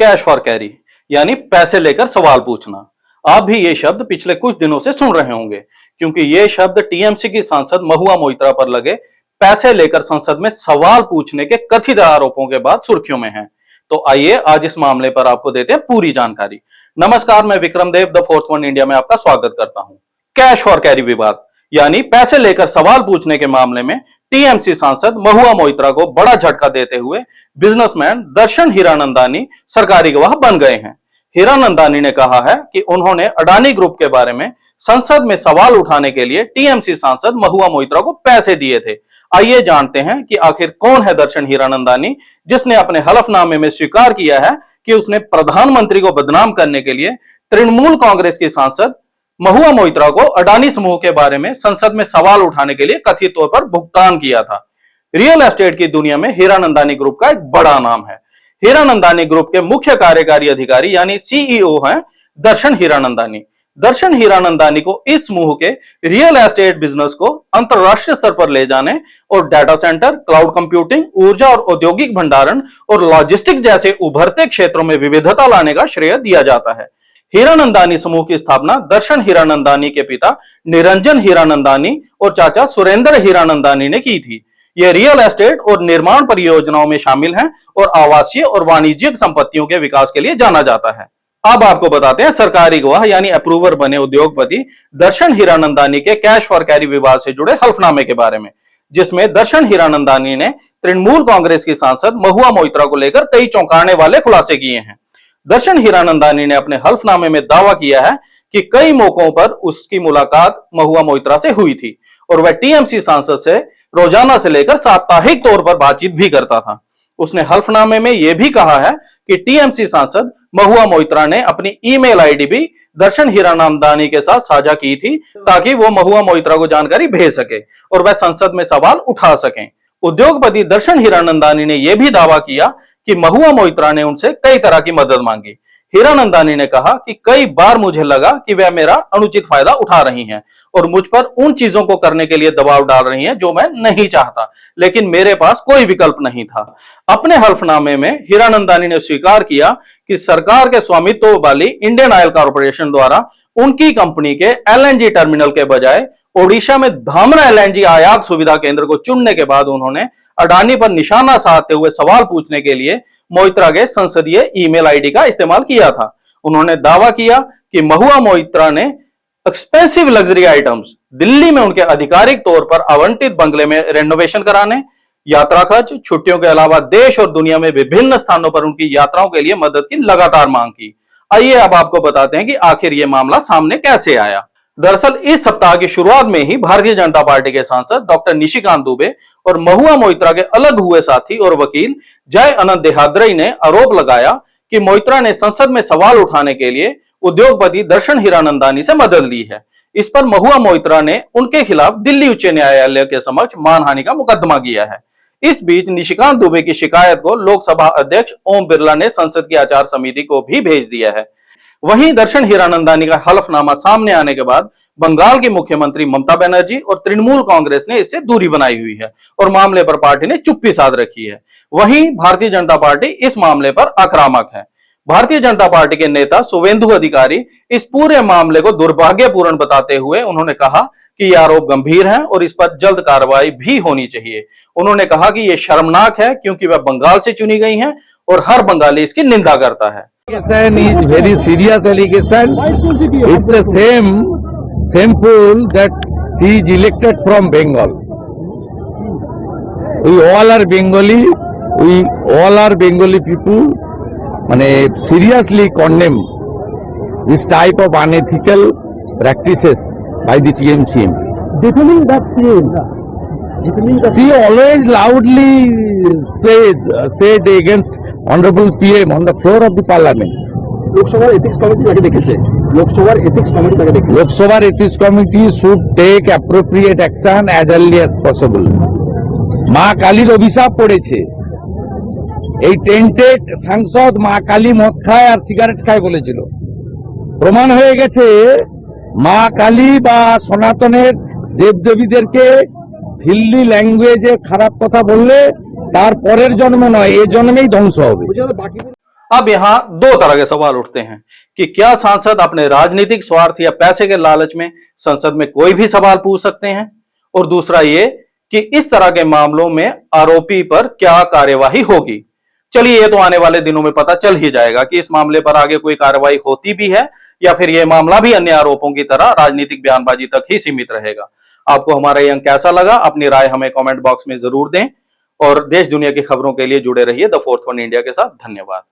Cash for carry यानी पैसे लेकर सवाल पूछना। आप भी ये शब्द पिछले कुछ दिनों से सुन रहे होंगे क्योंकि ये शब्द टीएमसी की सांसद महुआ मोइत्रा पर लगे पैसे लेकर संसद में सवाल पूछने के कथित आरोपों के बाद सुर्खियों में है। तो आइए आज इस मामले पर आपको देते हैं पूरी जानकारी। नमस्कार, मैं विक्रम देव द फोर्थ वन इंडिया में आपका स्वागत करता हूं। कैश फॉर कैरी विवाद यानी पैसे लेकर सवाल पूछने के मामले में टीएमसी सांसद महुआ मोइत्रा को बड़ा झटका देते हुए बिजनेसमैन दर्शन हीरानंदानी सरकारी गवाह बन गए हैं। हीरानंदानी ने कहा है कि उन्होंने अडानी ग्रुप के बारे में संसद में सवाल उठाने के लिए टीएमसी सांसद महुआ मोइत्रा को पैसे दिए थे। आइए जानते हैं कि आखिर कौन है दर्शन हीरानंदानी, जिसने अपने हलफनामे में स्वीकार किया है कि उसने प्रधानमंत्री को बदनाम करने के लिए तृणमूल कांग्रेस की सांसद महुआ मोइत्रा को अडानी समूह के बारे में संसद में सवाल उठाने के लिए कथित तौर पर भुगतान किया था। रियल एस्टेट की दुनिया में हीरानंदानी ग्रुप का एक बड़ा नाम है। हीरानंदानी ग्रुप के मुख्य कार्यकारी अधिकारी यानी सीईओ हैं दर्शन हीरानंदानी। दर्शन हीरानंदानी को इस समूह के रियल एस्टेट बिजनेस को अंतरराष्ट्रीय स्तर पर ले जाने और डाटा सेंटर, क्लाउड कंप्यूटिंग, ऊर्जा और औद्योगिक भंडारण और लॉजिस्टिक जैसे उभरते क्षेत्रों में विविधता लाने का श्रेय दिया जाता है। हीरानंदानी समूह की स्थापना दर्शन हीरानंदानी के पिता निरंजन हीरानंदानी और चाचा सुरेंद्र हीरानंदानी ने की थी। ये रियल एस्टेट और निर्माण परियोजनाओं में शामिल हैं और आवासीय और वाणिज्यिक संपत्तियों के विकास के लिए जाना जाता है। अब आपको बताते हैं सरकारी गवाह यानी अप्रूवर बने उद्योगपति दर्शन हीरानंदानी के कैश फॉर कैरी विवाद से जुड़े हल्फनामे के बारे में, जिसमें दर्शन हीरानंदानी ने तृणमूल कांग्रेस की सांसद महुआ मोइत्रा को लेकर कई चौंकाने वाले खुलासे किए हैं। दर्शन हीरानंदानी ने अपने हल्फनामे में दावा किया है कि कई मौकों पर उसकी मुलाकात महुआ मोइत्रा से हुई थी और वह टीएमसी सांसद से रोजाना से लेकर साप्ताहिक तौर पर बातचीत भी करता था। उसने हल्फनामे में यह भी कहा है कि टीएमसी सांसद महुआ मोइत्रा ने अपनी ईमेल आईडी भी दर्शन हीरानंदानी के साथ साझा की थी ताकि वो महुआ मोइत्रा को जानकारी भेज सके और वह संसद में सवाल उठा सकें। उद्योगपति दर्शन हीरानंदानी ने यह भी दावा किया कि महुआ मोइत्रा ने उनसे कई तरह की मदद मांगी। हीरानंदानी ने कहा कि कई बार मुझे लगा कि वह मेरा अनुचित फायदा उठा रही हैं और मुझ पर उन चीजों को करने के लिए दबाव डाल रही हैं जो मैं नहीं चाहता, लेकिन मेरे पास कोई विकल्प नहीं था। अपने हल्फनामे में हीरानंदानी ने स्वीकार किया कि सरकार के स्वामित्व वाली इंडियन ऑयल कॉर्पोरेशन द्वारा उनकी कंपनी के एलएनजी टर्मिनल के बजाय ओडिशा में धामरा एलएनजी आयात सुविधा केंद्र को चुनने के बाद उन्होंने अडानी पर निशाना साधते हुए सवाल पूछने के लिए मोइत्रा के संसदीय ईमेल आईडी का इस्तेमाल किया था। उन्होंने दावा किया कि महुआ मोइत्रा ने एक्सपेंसिव लग्जरी आइटम्स दिल्ली में उनके आधिकारिक तौर पर आवंटित बंगले में रेनोवेशन कराने, यात्रा खर्च, छुट्टियों के अलावा देश और दुनिया में विभिन्न स्थानों पर उनकी यात्राओं के लिए मदद की लगातार मांग की। आइए अब आपको बताते हैं कि आखिर यह मामला सामने कैसे आया। दरअसल इस सप्ताह की शुरुआत में ही भारतीय जनता पार्टी के सांसद डॉक्टर निशिकांत दुबे और महुआ मोइत्रा के अलग हुए साथी और वकील जय अनंत देहाद्री ने आरोप लगाया कि मोइत्रा ने संसद में सवाल उठाने के लिए उद्योगपति दर्शन हीरानंदानी से मदद ली है। इस पर महुआ मोइत्रा ने उनके खिलाफ दिल्ली उच्च न्यायालय के समक्ष मानहानि का मुकदमा किया है। इस बीच निशिकांत दुबे की शिकायत को लोकसभा अध्यक्ष ओम बिरला ने संसद की आचार समिति को भी भेज दिया है। वहीं दर्शन हीरानंदानी का हलफनामा सामने आने के बाद बंगाल की मुख्यमंत्री ममता बनर्जी और तृणमूल कांग्रेस ने इससे दूरी बनाई हुई है और मामले पर पार्टी ने चुप्पी साध रखी है। वहीं भारतीय जनता पार्टी इस मामले पर आक्रामक है। भारतीय जनता पार्टी के नेता शुवेंदु अधिकारी इस पूरे मामले को दुर्भाग्यपूर्ण बताते हुए उन्होंने कहा कि ये आरोप गंभीर हैं और इस पर जल्द कार्रवाई भी होनी चाहिए। उन्होंने कहा कि ये शर्मनाक है क्योंकि वह बंगाल से चुनी गई हैं और हर बंगाली इसकी निंदा करता है। Is very serious allegation. It's the shameful that she is elected from Bengal. We all are Bengali. We all are Bengali people. Seriously condemn this type of unethical practices by the TMC. Defending that claim. She always loudly said against Honorable PM on the floor of the Parliament. Lok Sabha ethics committee ताके देखेছে Lok Sabha ethics committee ताके देखेছে Lok Sabha ethics committee should take appropriate action as early as possible. মা কালীর অভিশাপ পড়েছে। এই tainted সাংসদ মা কালী মদ খায় আর সিগারেট খায় বলেছিল। প্রমাণ হয়ে গেছে মা কালী বা সনাতনের দেবদেবীদেরকে হিন্দি ল্যাঙ্গুয়েজে খারাপ কথা বললে তার পরের জন্ম নয়, এই জন্মেই ধ্বংস হবে। अब यहां दो तरह के सवाल उठते हैं कि क्या सांसद अपने राजनीतिक स्वार्थ या पैसे के लालच में संसद में कोई भी सवाल पूछ सकते हैं, और दूसरा ये कि इस तरह के मामलों में आरोपी पर क्या कार्यवाही होगी। चलिए, ये तो आने वाले दिनों में पता चल ही जाएगा कि इस मामले पर आगे कोई कार्रवाई होती भी है या फिर यह मामला भी अन्य आरोपों की तरह राजनीतिक बयानबाजी तक ही सीमित रहेगा। आपको हमारा यह अंक कैसा लगा, अपनी राय हमें कमेंट बॉक्स में जरूर दें, और देश दुनिया की खबरों के लिए जुड़े रहिए द फोर्थ वन इंडिया के साथ। धन्यवाद।